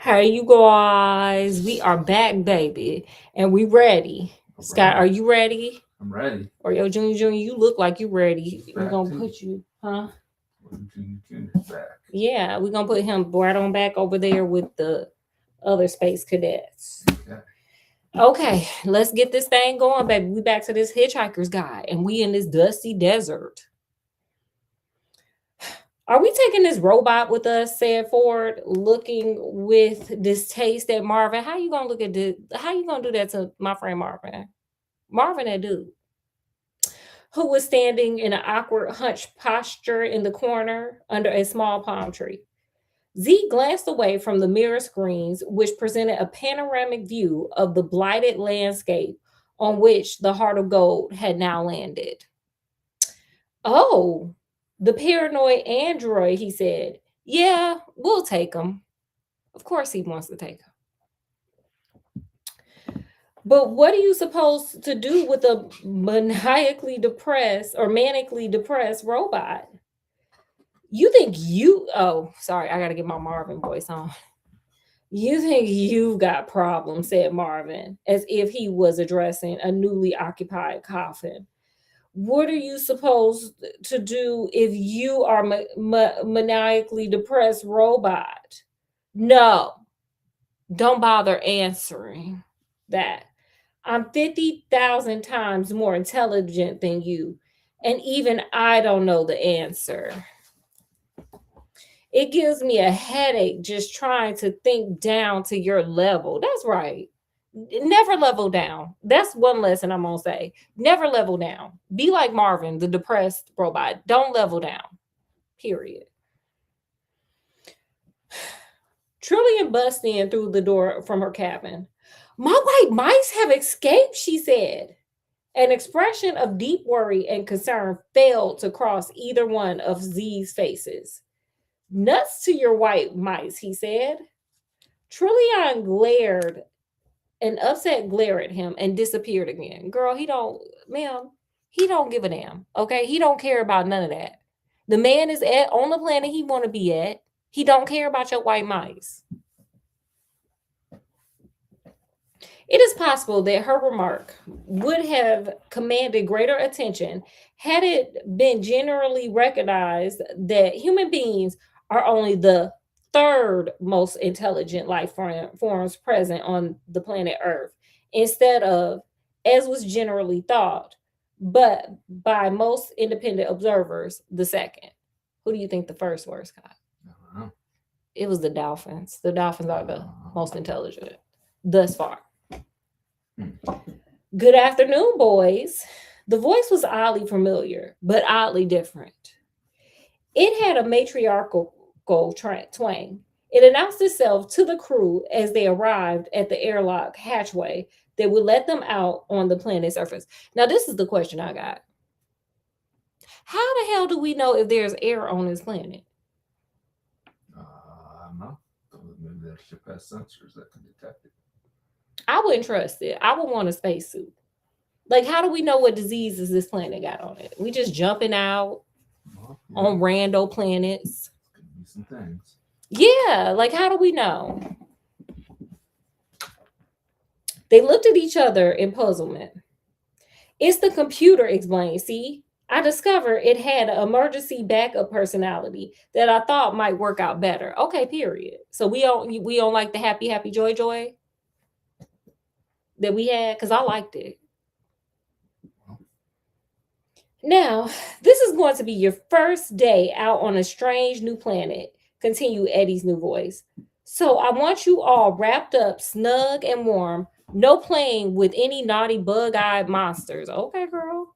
Hey, you guys, we are back, baby, and we ready. Scott, Right. are you ready? I'm ready. Or yo, Junior, you look like you ready. We're Back gonna to put you, huh? Junior's back. Yeah, we're gonna put him right on back over there with the other space cadets. Okay. Okay, let's get this thing going, baby. We back to this Hitchhiker's guide, and we in this dusty desert. Are we taking this robot with us? Said Ford, looking with distaste at Marvin. How you gonna look at this? How you gonna do that to my friend Marvin? Marvin, that dude who was standing in an awkward hunched posture in the corner under a small palm tree. Z glanced away from the mirror screens, which presented a panoramic view of the blighted landscape on which the heart of gold had now landed. Oh, the paranoid android, he said. Yeah, we'll take him. Of course, he wants to take him. But what are you supposed to do with a maniacally depressed or manically depressed robot? You think you, oh, sorry, I got to get my Marvin voice on. You think you've got problems, said Marvin, as if he was addressing a newly occupied coffin. What are you supposed to do if you are maniacally depressed robot? No, don't bother answering that. I'm 50,000 times more intelligent than you, and even I don't know the answer. It gives me a headache just trying to think down to your level. That's right. Never level down. That's one lesson I'm going to say. Never level down. Be like Marvin, the depressed robot. Don't level down. Period. Trillian bust in through the door from her cabin. My white mice have escaped, she said. An expression of deep worry and concern failed to cross either one of Z's faces. Nuts to your white mice, he said. Trillian glared an upset glare at him and disappeared again. Girl, ma'am, he don't give a damn. Okay, he don't care about none of that. The man is on the planet he want to be at. He don't care about your white mice. It is possible that her remark would have commanded greater attention had it been generally recognized that human beings are only the third most intelligent life forms present on the planet Earth, instead of, as was generally thought, but by most independent observers, the second. Who do you think the first were, Scott? I don't know. It was the dolphins. The dolphins are the most intelligent thus far. Good afternoon, boys. The voice was oddly familiar, but oddly different. It had a matriarchal twang. It announced itself to the crew as they arrived at the airlock hatchway that would let them out on the planet's surface. Now, this is the question I got. How the hell do we know if there's air on this planet? I don't know. Maybe that ship has sensors that can detect it. I wouldn't trust it. I would want a spacesuit. Like, how do we know what diseases this planet got on it? We just jumping out on rando planets. Could be some things. Yeah, like, how do we know? They looked at each other in puzzlement. It's the computer, explained. See, I discovered it had an emergency backup personality that I thought might work out better. Okay, period. So we don't like the happy joy that we had, because I liked it. Now, this is going to be your first day out on a strange new planet, continued Eddie's new voice. So I want you all wrapped up, snug and warm. No playing with any naughty bug-eyed monsters. Okay, girl.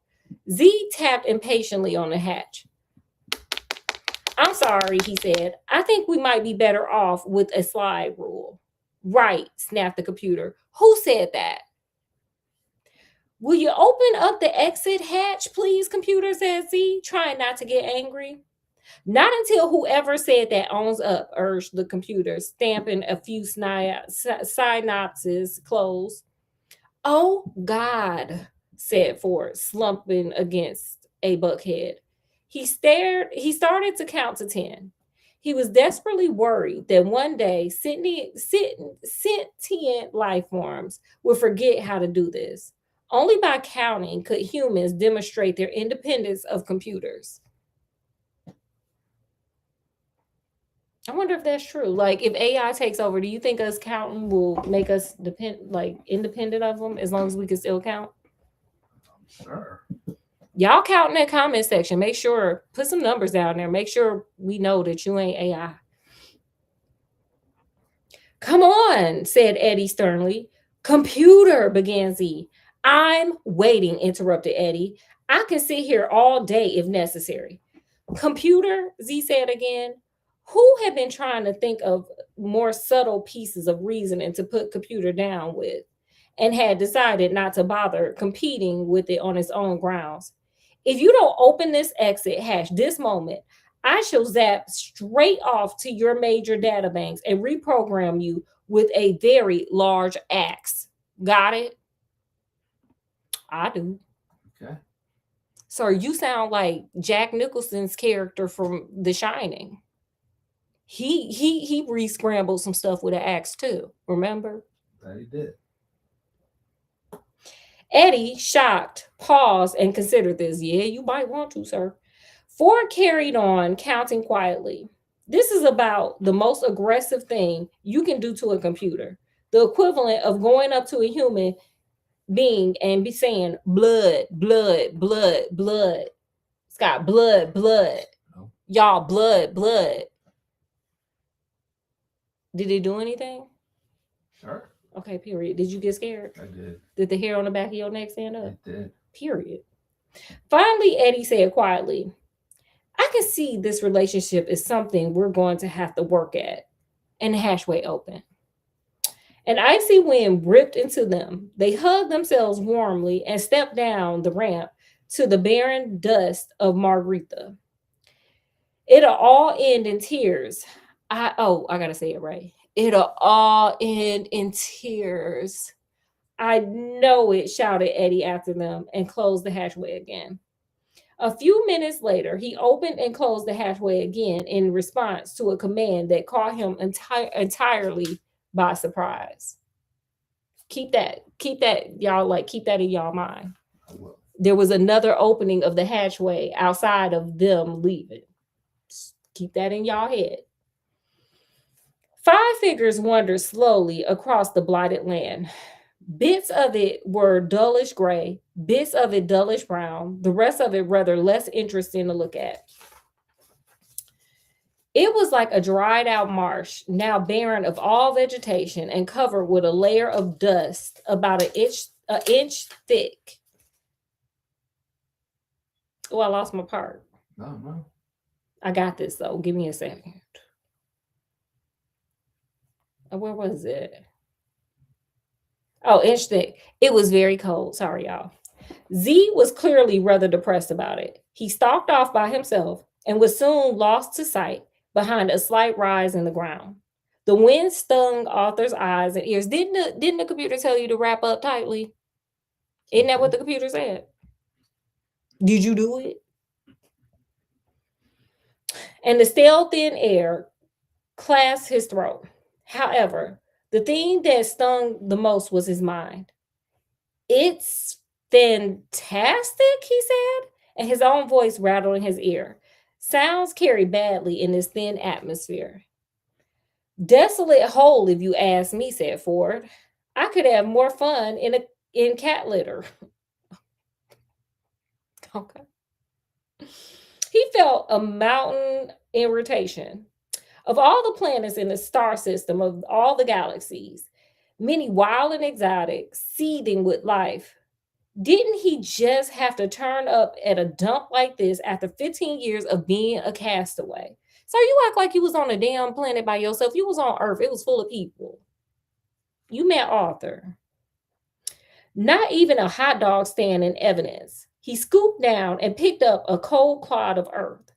Z tapped impatiently on the hatch. I'm sorry, he said. I think we might be better off with a slide rule. Right, snapped the computer. Who said that? Will you open up the exit hatch, please, computer, said Z, trying not to get angry. Not until whoever said that owns up, urged the computer, stamping a few synapses closed. Oh, God, said Ford, slumping against a buckhead. He started to count to 10. He was desperately worried that one day sentient life forms would forget how to do this. Only by counting could humans demonstrate their independence of computers. I wonder if that's true. Like, if AI takes over, do you think us counting will make us independent of them as long as we can still count? I'm sure. Y'all count in that comment section. Make sure, put some numbers down there. Make sure we know that you ain't AI. Come on, said Eddie sternly. Computer, began Z. I'm waiting, interrupted Eddie. I can sit here all day if necessary. Computer, Z said again. Who had been trying to think of more subtle pieces of reasoning to put computer down with and had decided not to bother competing with it on its own grounds? If you don't open this exit hash this moment, I shall zap straight off to your major databanks and reprogram you with a very large axe. Got it? I do. Okay. Sir, you sound like Jack Nicholson's character from The Shining. He re-scrambled some stuff with an axe too. Remember? That he did. Eddie, shocked, paused and considered this. Yeah, you might want to, sir. Ford carried on, counting quietly. This is about the most aggressive thing you can do to a computer. The equivalent of going up to a human being and be saying, blood, blood, blood, blood. It's got blood, blood. No. Y'all, blood, blood. Did it do anything? Sure. Okay, period. Did you get scared? I did. Did the hair on the back of your neck stand up? It did. Period. Finally, Eddie said quietly, I can see this relationship is something we're going to have to work at. And the hashway opened. An icy wind ripped into them. They hugged themselves warmly and stepped down the ramp to the barren dust of Margarita. It'll all end in tears. I gotta say it right. It'll all end in tears. I know it, shouted Eddie after them and closed the hatchway again. A few minutes later, he opened and closed the hatchway again in response to a command that caught him entirely by surprise. Keep that, y'all, like, keep that in y'all mind. I will. There was another opening of the hatchway outside of them leaving. Just keep that in y'all head. 5 figures wandered slowly across the blighted land. Bits of it were dullish gray, bits of it dullish brown, the rest of it rather less interesting to look at. It was like a dried out marsh, now barren of all vegetation and covered with a layer of dust about an inch thick. Oh, I lost my part. No. I got this though. Give me a second. Where was it? Oh, inch thick. It was very cold. Sorry, y'all. Z was clearly rather depressed about it. He stalked off by himself and was soon lost to sight behind a slight rise in the ground. The wind stung Arthur's eyes and ears. Didn't the computer tell you to wrap up tightly? Isn't that what the computer said? Did you do it? And the stale thin air clasped his throat. However, the thing that stung the most was his mind. It's fantastic, he said, and his own voice rattled in his ear. Sounds carry badly in this thin atmosphere. Desolate hole, if you ask me, said Ford. I could have more fun in cat litter. Okay. He felt a mountain irritation. Of all the planets in the star system, of all the galaxies, many wild and exotic, seething with life, didn't he just have to turn up at a dump like this after 15 years of being a castaway? So you act like you was on a damn planet by yourself. You was on Earth. It was full of people. You met Arthur. Not even a hot dog stand in evidence. He scooped down and picked up a cold clod of earth.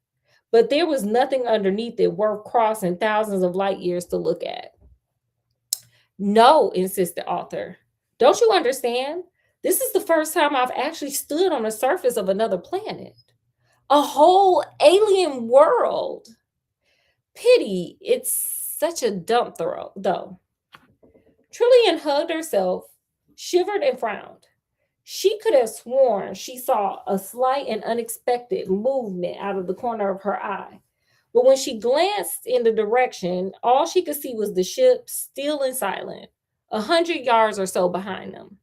But there was nothing underneath it worth crossing thousands of light years to look at. No, insisted Arthur. Don't you understand? This is the first time I've actually stood on the surface of another planet. A whole alien world. Pity, it's such a dump throw, though. Trillian hugged herself, shivered, and frowned. She could have sworn she saw a slight and unexpected movement out of the corner of her eye. But when she glanced in the direction, all she could see was the ship, still and silent, 100 yards or so behind them.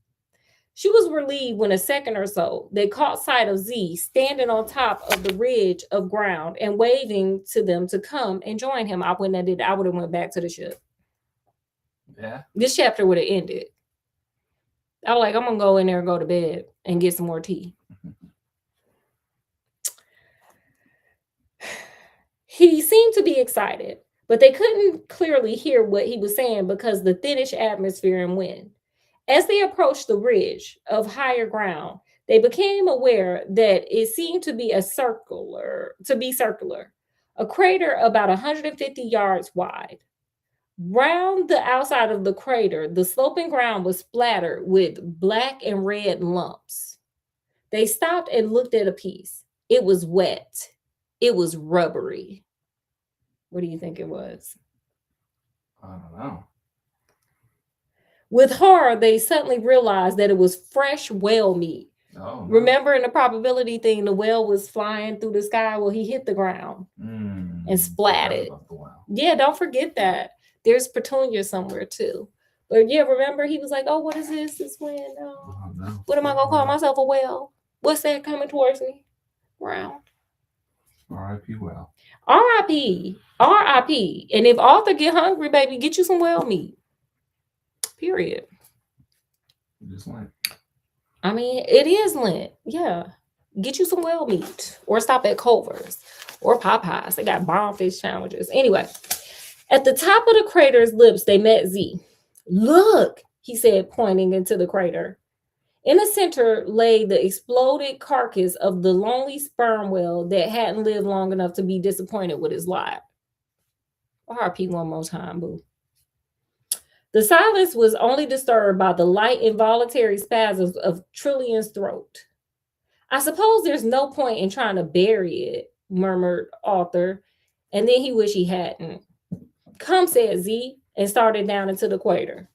She was relieved when a second or so they caught sight of Z standing on top of the ridge of ground and waving to them to come and join him. I wouldn't have did. I would have went back to the ship. Yeah. This chapter would have ended. I was like, I'm gonna go in there and go to bed and get some more tea. He seemed to be excited, but they couldn't clearly hear what he was saying because the thinnish atmosphere and wind. As they approached the ridge of higher ground, they became aware that it seemed to be circular, a crater about 150 yards wide. Round the outside of the crater, the sloping ground was splattered with black and red lumps. They stopped and looked at a piece. It was wet. It was rubbery. What do you think it was? I don't know. With horror, they suddenly realized that it was fresh whale meat. Oh, no. Remember in the probability thing, the whale was flying through the sky. Well, he hit the ground and splatted. Yeah, don't forget that. There's petunia somewhere too. But yeah, remember he was like, "Oh, what is this? This wind? Oh, no. What am I gonna call myself? A whale? What's that coming towards me? Round." R.I.P. Whale. R.I.P. R.I.P. And if Arthur get hungry, baby, get you some whale meat. Period. Just Lent. I mean, it is Lent. Yeah. Get you some whale meat. Or stop at Culver's. Or Popeyes. They got bomb fish sandwiches. Anyway, at the top of the crater's lips, they met Z. "Look," he said, pointing into the crater. In the center lay the exploded carcass of the lonely sperm whale that hadn't lived long enough to be disappointed with his lot. R.I.P. one more time, boo. The silence was only disturbed by the light involuntary spasms of Trillian's throat. "I suppose there's no point in trying to bury it," murmured Arthur, and then he wished he hadn't. "Come," said Z, and started down into the crater.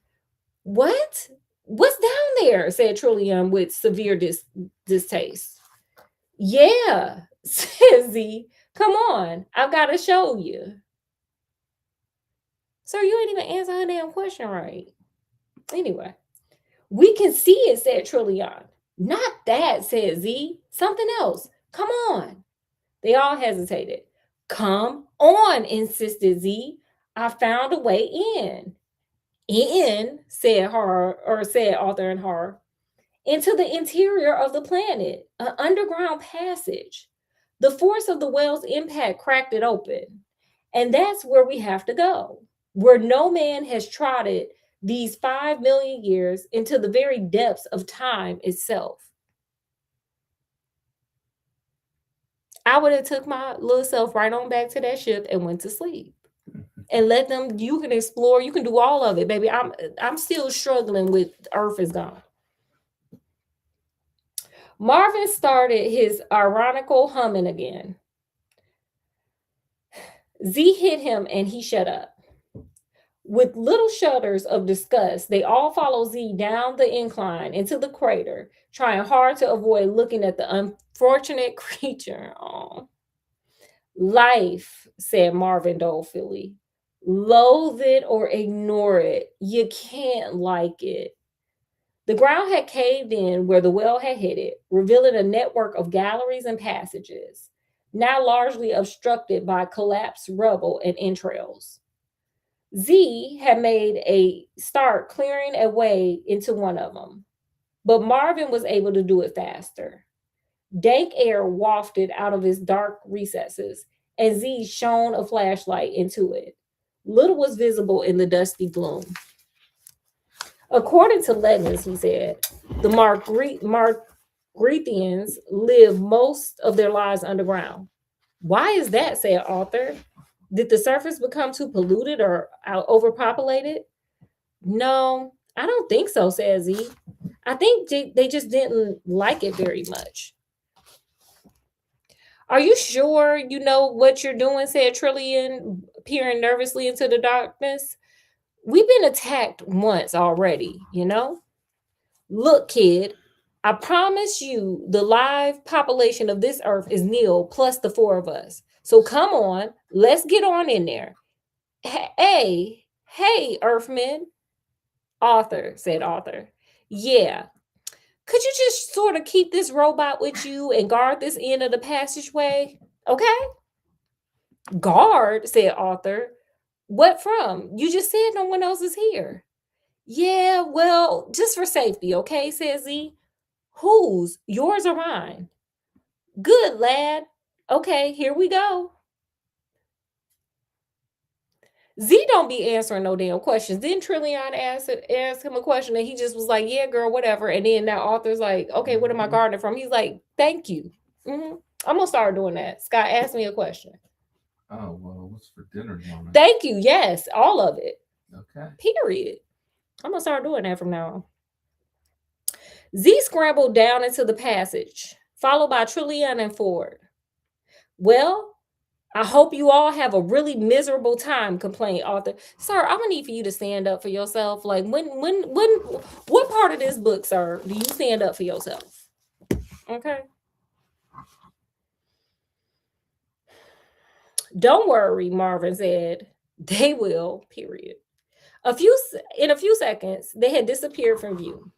"What? What's down there?" said Trillian with severe distaste. "Yeah," said Z. "Come on, I've got to show you." Sir, you ain't even answer her damn question right. Anyway, "We can see it," said Trillian. "Not that," said Z. "Something else. Come on." They all hesitated. "Come on," insisted Z. "I found a way in." "In," said Arthur in horror. "Into the interior of the planet, an underground passage. The force of the whale's impact cracked it open. And that's where we have to go, where no man has trotted these 5 million years, into the very depths of time itself." I would have took my little self right on back to that ship and went to sleep. And let them, you can explore, you can do all of it, baby. I'm still struggling with Earth is gone. Marvin started his ironical humming again. Z hit him and he shut up. With little shudders of disgust, they all followed Z down the incline into the crater, trying hard to avoid looking at the unfortunate creature. "Oh, life," said Marvin dolefully. "Loathe it or ignore it. You can't like it." The ground had caved in where the whale had hit it, revealing a network of galleries and passages, now largely obstructed by collapsed rubble and entrails. Z had made a start clearing a way into one of them, but Marvin was able to do it faster. Dank air wafted out of its dark recesses, and Z shone a flashlight into it. Little was visible in the dusty gloom. "According to legends," he said, "the Margrethians live most of their lives underground." "Why is that?" said Arthur. "Did the surface become too polluted or overpopulated?" "No, I don't think so," said Z. "I think they just didn't like it very much." Are you sure you know what you're doing? Said Trillian, peering nervously into the darkness. We've been attacked once already, you know? Look, kid, I promise you the live population of this earth is nil plus the four of us. So come on, let's get on in there. Hey, Earthman, said Arthur. Yeah, could you just sort of keep this robot with you and guard this end of the passageway? Okay? Guard, said Arthur. What from? You just said no one else is here. Yeah, well, just for safety, okay, said Z. Whose? Yours or mine? Good, lad. Okay, here we go. Z don't be answering no damn questions. Then Trillion asked him a question and he just was like, yeah, girl, whatever. And then that author's like, okay, what am I gardening from? He's like, thank you. I'm gonna start doing that. Scott asked me a question. Oh, well, what's for dinner, Mama? Thank you. Yes, all of it. Okay. Period. I'm gonna start doing that from now on. Z scrambled down into the passage, followed by Trillion and Ford. Well, I hope you all have a really miserable time, complained Arthur. Sir, I'm gonna need for you to stand up for yourself. Like what part of this book, sir, do you stand up for yourself? Okay. Don't worry, Marvin said. They will, period. In a few seconds, they had disappeared from view.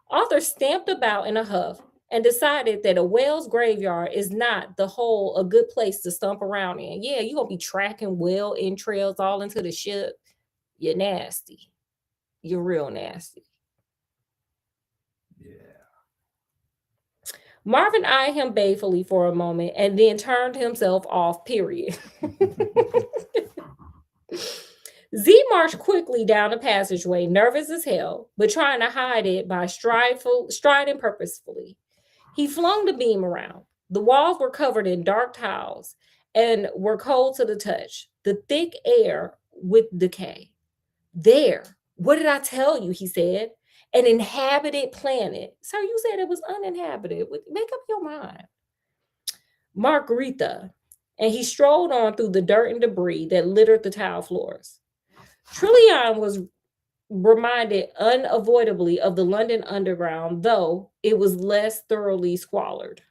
Arthur stamped about in a huff and decided that a whale's graveyard is not the whole a good place to stump around in. Yeah, you're gonna be tracking whale entrails all into the ship. You're nasty. You're real nasty. Yeah. Marvin eyed him balefully for a moment and then turned himself off, period. Z marched quickly down the passageway, nervous as hell, but trying to hide it by striding purposefully. He flung the beam around. The walls were covered in dark tiles and were cold to the touch, the thick air with decay. There, what did I tell you? He said. An inhabited planet. Sir, you said it was uninhabited. Make up your mind. Margarita. And he strolled on through the dirt and debris that littered the tile floors. Trillion was reminded unavoidably of the London Underground, though it was less thoroughly squalid.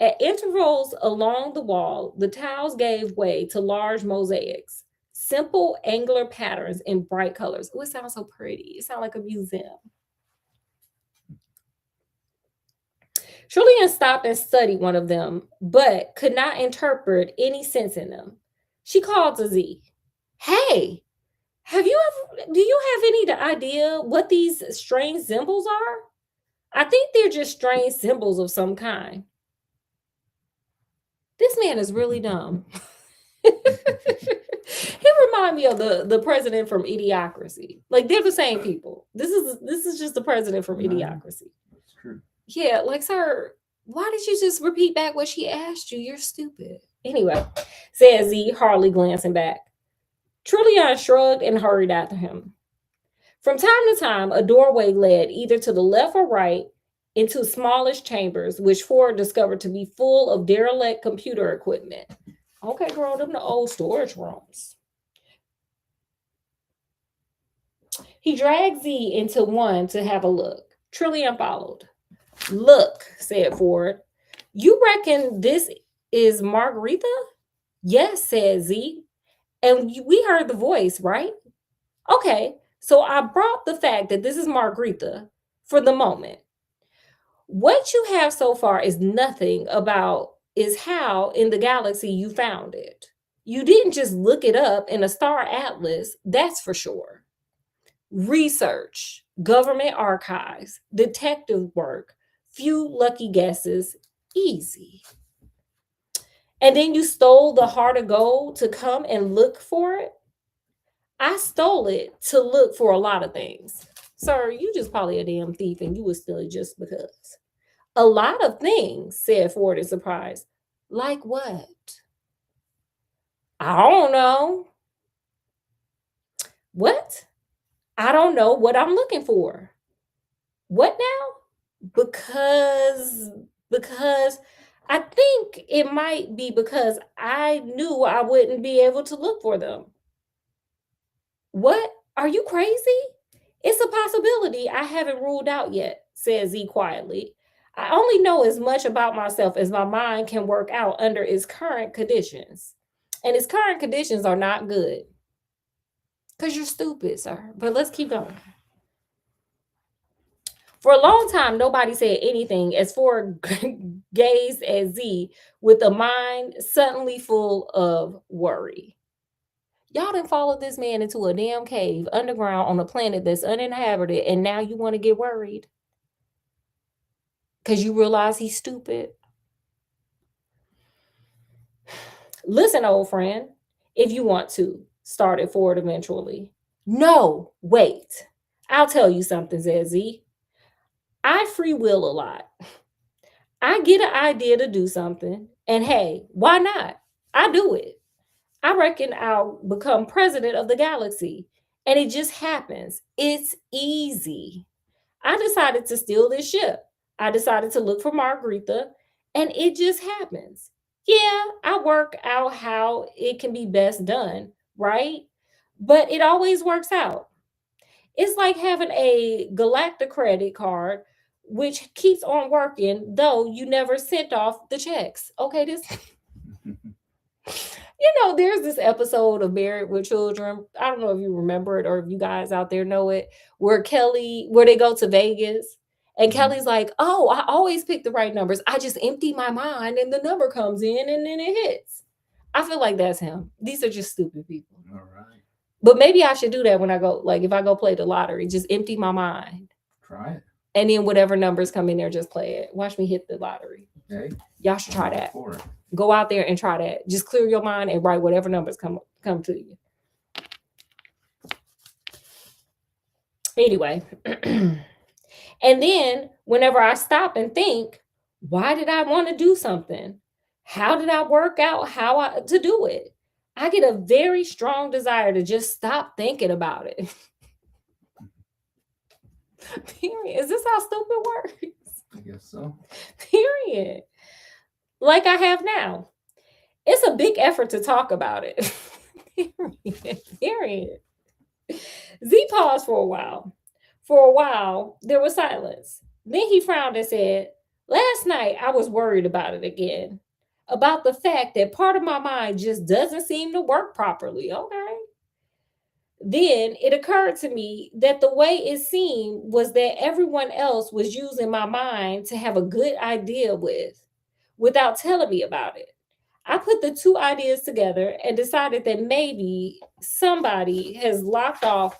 At intervals along the wall, the tiles gave way to large mosaics, simple angular patterns in bright colors. Oh, it sounds so pretty. It sounds like a museum. Trillian stopped and studied one of them, but could not interpret any sense in them. She called to Z. Hey, do you have any idea what these strange symbols are? I think they're just strange symbols of some kind. This man is really dumb. He reminds me of the president from Idiocracy. Like they're the same people. This is just the president from Idiocracy. That's true. Yeah, like sir, why did you just repeat back what she asked you? You're stupid. Anyway, said Z, hardly glancing back. Trillion shrugged and hurried after him. From time to time, a doorway led either to the left or right into smallish chambers, which Ford discovered to be full of derelict computer equipment. Okay, girl, them the old storage rooms. He dragged Z into one to have a look. Trillion followed. Look, said Ford. You reckon this is Margarita? Yes, said Z. And we heard the voice, right? Okay, so I brought the fact that this is Margarita for the moment. What you have so far is nothing about is how in the galaxy you found it. You didn't just look it up in a star atlas, that's for sure. Research, government archives, detective work, few lucky guesses, easy. And then you stole the heart of gold to come and look for it? I stole it to look for a lot of things. Sir, you just probably a damn thief and you would steal it just because. A lot of things, said Ford in surprise. Like what? I don't know. What? I don't know what I'm looking for. What now? Because I think it might be because I knew I wouldn't be able to look for them. What? Are you crazy? It's a possibility I haven't ruled out yet, said Z quietly. I only know as much about myself as my mind can work out under its current conditions. And its current conditions are not good. Because you're stupid, sir. But let's keep going. For a long time, nobody said anything as Ford gazed at Z with a mind suddenly full of worry. Y'all done followed this man into a damn cave underground on a planet that's uninhabited, and now you want to get worried because you realize he's stupid. Listen, old friend, if you want to, started Ford eventually. No, wait. I'll tell you something, said Z. I free will a lot. I get an idea to do something, and hey, why not? I do it. I reckon I'll become president of the galaxy. And it just happens. It's easy. I decided to steal this ship. I decided to look for Margarita, and it just happens. Yeah, I work out how it can be best done, right? But it always works out. It's like having a galactic credit card, which keeps on working, though you never sent off the checks. Okay, this there's this episode of Married with Children. I don't know if you remember it or if you guys out there know it, where they go to Vegas and Mhm. Kelly's like, oh, I always pick the right numbers. I just empty my mind and the number comes in and then it hits. I feel like that's him. These are just stupid people. All right. But maybe I should do that when I go, like if I go play the lottery, just empty my mind. Try it. And then whatever numbers come in there, just play it. Watch me hit the lottery. Okay. Y'all should try I'm all that. for it. Go out there and try that. Just clear your mind and write whatever numbers come to you. Anyway, and then whenever I stop and think, why did I want to do something? How did I work out to do it? I get a very strong desire to just stop thinking about it. Period. Is this how stupid works? I guess so. Period. Like I have now. It's a big effort to talk about it. Period. Period. Z paused for a while. For a while, there was silence. Then he frowned and said, last night I was worried about it again. About the fact that part of my mind just doesn't seem to work properly. Okay. Then it occurred to me that the way it seemed was that everyone else was using my mind to have a good idea without telling me about it. I put the two ideas together and decided that maybe somebody has locked off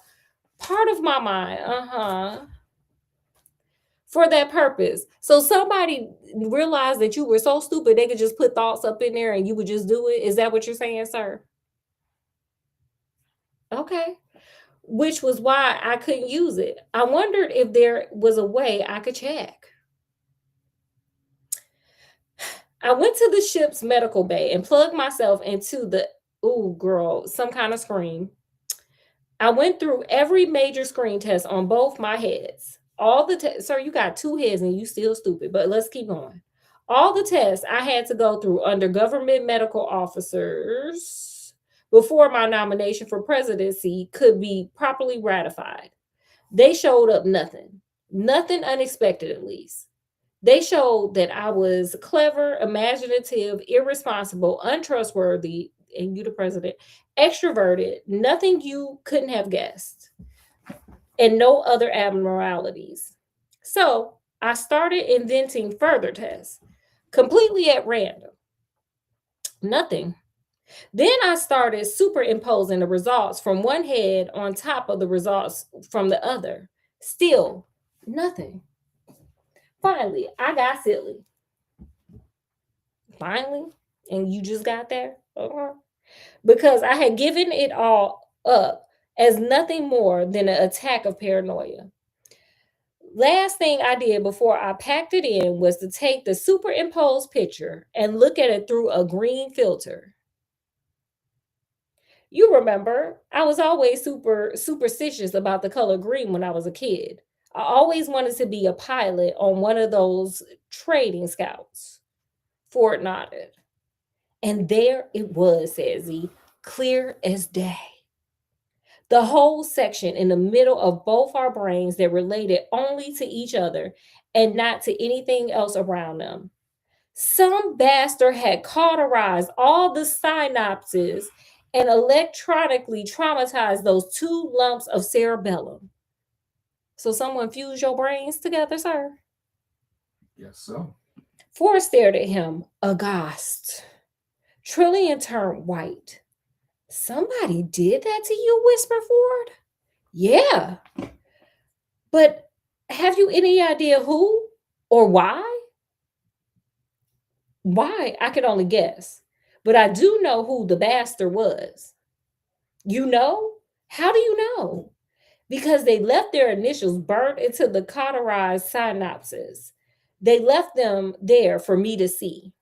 part of my mind, for that purpose. So somebody realized that you were so stupid they could just put thoughts up in there and you would just do it. Is that what you're saying, sir? Okay. Which was why I couldn't use it. I wondered if there was a way I could check. I went to the ship's medical bay and plugged myself into the, ooh, girl, some kind of screen. I went through every major screen test on both my heads. All the tests, sir, you got two heads and you still stupid, but let's keep going. All the tests I had to go through under government medical officers before my nomination for presidency could be properly ratified. They showed up nothing unexpected at least. They showed that I was clever, imaginative, irresponsible, untrustworthy, and you, the president, extroverted, nothing you couldn't have guessed, and no other abnormalities. So I started inventing further tests, completely at random. Nothing. Then I started superimposing the results from one head on top of the results from the other. Still, nothing. Finally, I got silly. Finally, and you just got there? Okay. Because I had given it all up as nothing more than an attack of paranoia. Last thing I did before I packed it in was to take the superimposed picture and look at it through a green filter. You remember, I was always super superstitious about the color green when I was a kid. I always wanted to be a pilot on one of those trading scouts. Ford nodded. And there it was, said Z, clear as day. The whole section in the middle of both our brains that related only to each other and not to anything else around them. Some bastard had cauterized all the synapses and electronically traumatized those two lumps of cerebellum. So someone fused your brains together, sir? Guess so. Ford stared at him, aghast. Trillian turned white. Somebody did that to you, whispered Ford. Yeah. But have you any idea who or why? Why? I could only guess. But I do know who the bastard was. You know? How do you know? Because they left their initials burnt into the cauterized synapses. They left them there for me to see.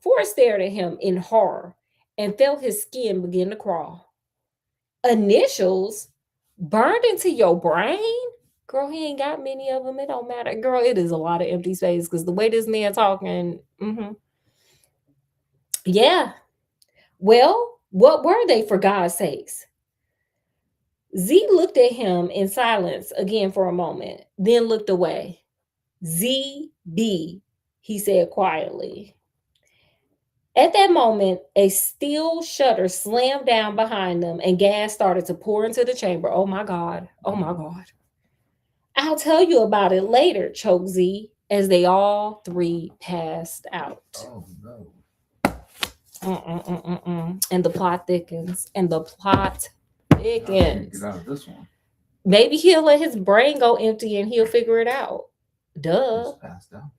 Ford stared at him in horror and felt his skin begin to crawl. Initials burned into your brain? Girl, he ain't got many of them. It don't matter. Girl, it is a lot of empty space because the way this man talking, yeah. Well, what were they, for God's sakes? Z looked at him in silence again for a moment, then looked away. ZB, he said quietly. At that moment, a steel shutter slammed down behind them and gas started to pour into the chamber. Oh my God. Oh my God. I'll tell you about it later, choked Z, as they all three passed out. Oh no. And the plot thickens. And the plot I can't thickens. get out of this one. Maybe he'll let his brain go empty and he'll figure it out. Duh. Just passed out.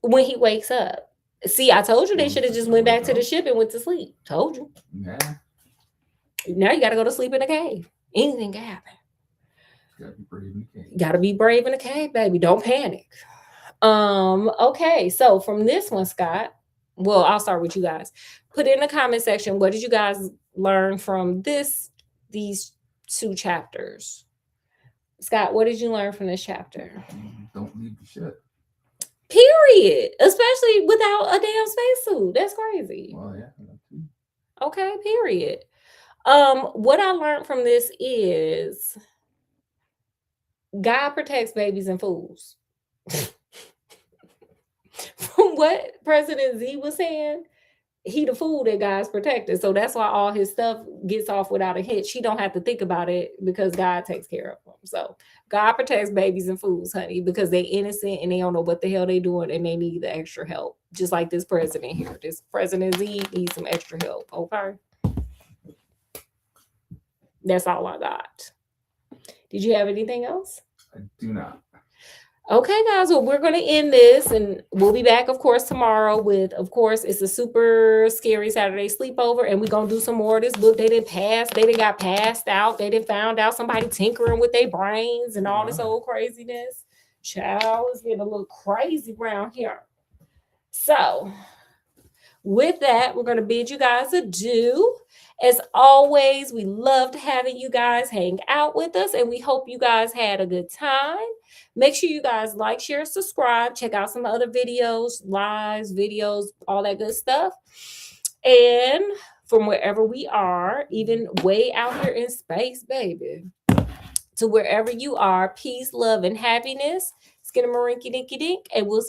When he wakes up. See, I told you they should have just went back to the ship and went to sleep. Told you. Yeah. Now you got to go to sleep in a cave. Anything can happen. Gotta be brave in the cave. Got to be brave in a cave, baby. Don't panic. Okay, so from this one, Scott, well, I'll start with you guys. Put in the comment section, what did you guys learn from these two chapters? Scott, what did you learn from this chapter? Don't leave the ship. Period. Especially without a damn spacesuit. That's crazy. Well, yeah. Okay, period. What I learned from this is God protects babies and fools. From what President Z was saying, he the fool that God's protected. So that's why all his stuff gets off without a hitch. He don't have to think about it because God takes care of them. So God protects babies and fools, honey, because they innocent and they don't know what the hell they doing and they need the extra help. Just like this president here. This President Z needs some extra help. Okay. That's all I got. Did you have anything else? I do not. Okay, guys, well, we're going to end this and we'll be back, of course, tomorrow with, of course, it's a super scary Saturday sleepover and we're going to do some more of this book. They didn't got passed out. They didn't found out somebody tinkering with their brains and all this old craziness. Child, it's getting a little crazy around here. So with that, we're going to bid you guys adieu. As always, we loved having you guys hang out with us and we hope you guys had a good time. Make sure you guys like, share, subscribe, check out some other videos, lives, videos, all that good stuff. And from wherever we are, even way out here in space, baby, to wherever you are, peace, love, and happiness. Skidamarinky dinky dink, and we'll see you